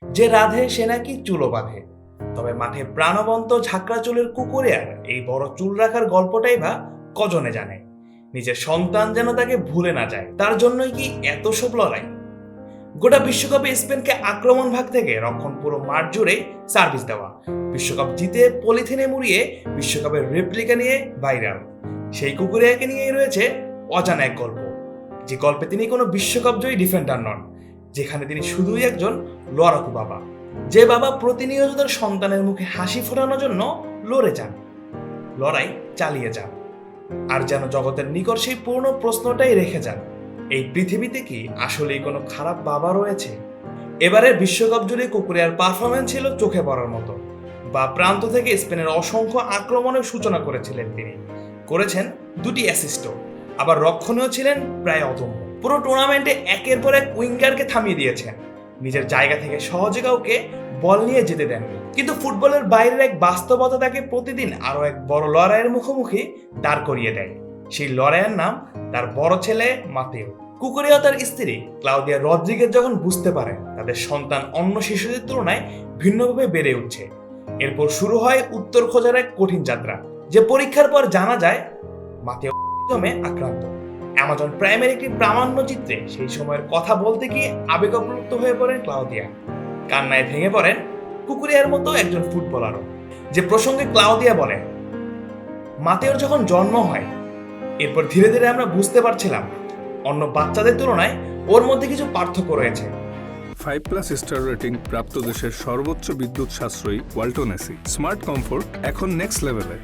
যে রাধে সে নাকি চুলো বাঁধে। তবে মাঠে প্রাণবন্ত ঝাঁকড়া চুলের কুকুরিয়ার এই বড় চুল রাখার গল্পটাই বা কজনে জানে। নিজের সন্তান যেন তাকে ভুলে না যায়, তার জন্যই কি এত সব লড়াই? গোটা বিশ্বকাপে স্পেনকে আক্রমণ ভাগ থেকে রক্ষণ পুরো মাঠ জুড়ে সার্ভিস দেওয়া, বিশ্বকাপ জিতে পলিথিনে মুড়িয়ে বিশ্বকাপের রেপ্লিকা নিয়ে ভাইরাল সেই কুকুরিয়াকে নিয়েই রয়েছে অজানা এক গল্প। যে গল্পে তিনি কোনো বিশ্বকাপ জয়ী ডিফেন্ডার নন, যেখানে তিনি শুধুই একজন লড়াকু বাবা। যে বাবা প্রতিনিয়ত তার সন্তানের মুখে হাসি ফোটানোর জন্য লড়ে যান, লড়াই চালিয়ে যান, আর যেন জগতের নিকট সেই পূর্ণ প্রশ্নটাই রেখে যান, এই পৃথিবীতে কি আসলেই কোনো খারাপ বাবা রয়েছে? এবারের বিশ্বকাপ জুড়ে কুকুরিয়ার পারফরমেন্স ছিল চোখে পড়ার মতো। বা প্রান্ত থেকে স্পেনের অসংখ্য আক্রমণের সূচনা করেছিলেন তিনি, করেছেন দুটি অ্যাসিস্টও, আবার রক্ষণেও ছিলেন প্রায় অদম্য। পুরো টুর্নামেন্টে একের পর এক উইঙ্গারকে থামিয়ে দিয়েছেন, নিজের জায়গা থেকে সহজে কাউকে বল নিয়ে যেতে দেননি। কিন্তু ফুটবলের বাইরের এক বাস্তবতা তাকে প্রতিদিন আরো এক বড় লড়াইয়ের মুখোমুখি দাঁড় করিয়ে দেয়। সেই লড়াইয়ের নাম তার বড় ছেলে মাতেও। কুকুরিয়া তার স্ত্রী ক্লাউদিয়া রদ্রিগেজ যখন বুঝতে পারেন তাদের সন্তান অন্য শিশুদের তুলনায় ভিন্নভাবে বেড়ে উঠছে, এরপর শুরু হয় উত্তর খোঁজার এক কঠিন যাত্রা। যে পরীক্ষার পর জানা যায় মাতেও আক্রান্ত। অ্যামাজন প্রাইমের একটি প্রামাণ্য চিত্রে সেই সময়ের কথা বলতে গিয়ে আবেগপ্রবৃত্ত হয়ে পড়েন ক্লাউদিয়া। কান্নায় ভেঙে পড়েন কুকুরিয়ার মতো একজন ফুটবলারও। যে প্রসঙ্গে ক্লাউদিয়া বলেন, মাতেওর যখন জন্ম হয় এরপর ধীরে ধীরে আমরা বুঝতে পারছিলাম অন্য বাচ্চাদের তুলনায় ওর মধ্যে কিছু পার্থক্য রয়েছে। 5+ স্টার রেটিং প্রাপ্ত দেশের সর্বোচ্চ বিদ্যুৎ সাশ্রয়ী ওয়ালটন এসি স্মার্ট কমফোর্ট এখন নেক্সট লেভেলে।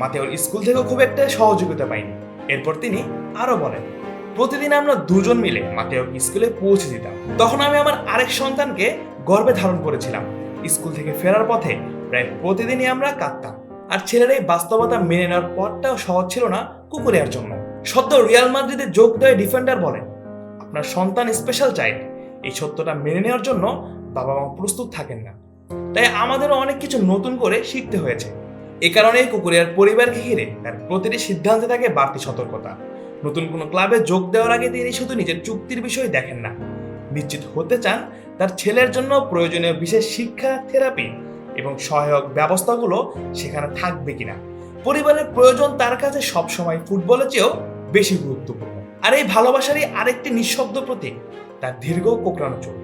মাতেওর স্কুল থেকেও খুব একটা সহযোগিতা পাইনি। এরপর তিনি আরো বলেন, প্রতিদিন আমরা দুজন মিলে মাতেও স্কুলে পৌঁছে দিতাম। তখন আমি আমার আরেক সন্তানকে গর্ভে ধারণ করেছিলাম। স্কুল থেকে ফেরার পথে প্রায় প্রতিদিনই আমরা কাঁদতাম। আর ছেলের এই বাস্তবতা মেনে নেওয়ার পথটাও সহজ ছিল না কুকুরিয়ার জন্য। সদ্য রিয়াল মাদ্রিদে যোগ দেয় ডিফেন্ডার বলেন, আপনার সন্তান স্পেশাল চাইল্ড, এই সত্যটা মেনে নেওয়ার জন্য বাবা মা প্রস্তুত থাকেন না। তাই আমাদেরও অনেক কিছু নতুন করে শিখতে হয়েছে। এ কারণেই কুকুরিয়ার পরিবারকে ঘিরে তার প্রতিটি সিদ্ধান্তে থাকে বাড়তি সতর্কতা। নতুন কোনো ক্লাবে যোগ দেওয়ার আগে তিনি শুধু নিজের চুক্তির বিষয় দেখেন না, নিশ্চিত হতে চান তার ছেলের জন্য প্রয়োজনীয় বিশেষ শিক্ষা, থেরাপি এবং সহায়ক ব্যবস্থাগুলো সেখানে থাকবে কিনা। পরিবারের প্রয়োজন তার কাছে সবসময় ফুটবলের চেয়েও বেশি গুরুত্বপূর্ণ। আর এই ভালোবাসারই আরেকটি নিঃশব্দ প্রতীক তার দীর্ঘ কোঁকড়ানো চুল।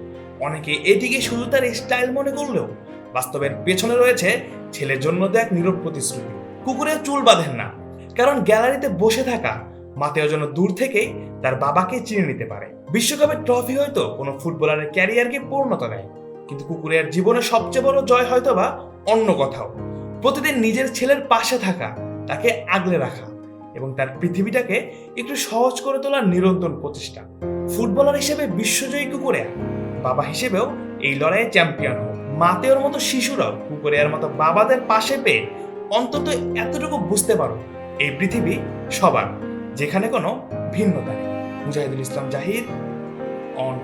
অনেকে এটিকে শুধু তার স্টাইল মনে করলেও বাস্তবের পেছনে রয়েছে ছেলের জন্য এক নীরব প্রতিশ্রুতি। কুকুরের চুল বাঁধেন না, কারণ গ্যালারিতে বসে থাকা মাতেও যেন দূর থেকেই তার বাবাকে চিনে নিতে পারে। বিশ্বকাপের ট্রফি হয়তো কোনো ফুটবলারের ক্যারিয়ারকে পূর্ণতা দেয়, কিন্তু কুকুরের জীবনে সবচেয়ে বড় জয় হয়তো বা অন্য কোথাও। প্রতিদিন নিজের ছেলের পাশে থাকা, তাকে আগলে রাখা এবং তার পৃথিবীটাকে একটু সহজ করে তোলার নিরন্তর প্রচেষ্টা। ফুটবলার হিসেবে বিশ্বজয়ী কুকুরিয়া, বাবা হিসেবেও এই লড়াইয়ে চ্যাম্পিয়ন হোক। মাতেওর মতো শিশুরাও কুকুরিয়ার মতো বাবাদের পাশে পেয়ে অন্তত এতটুকু বুঝতে পারো এই পৃথিবী সবার, যেখানে কোনো ভিন্নতা নেই। মুজাহিদুল ইসলাম জাহিদ, অন।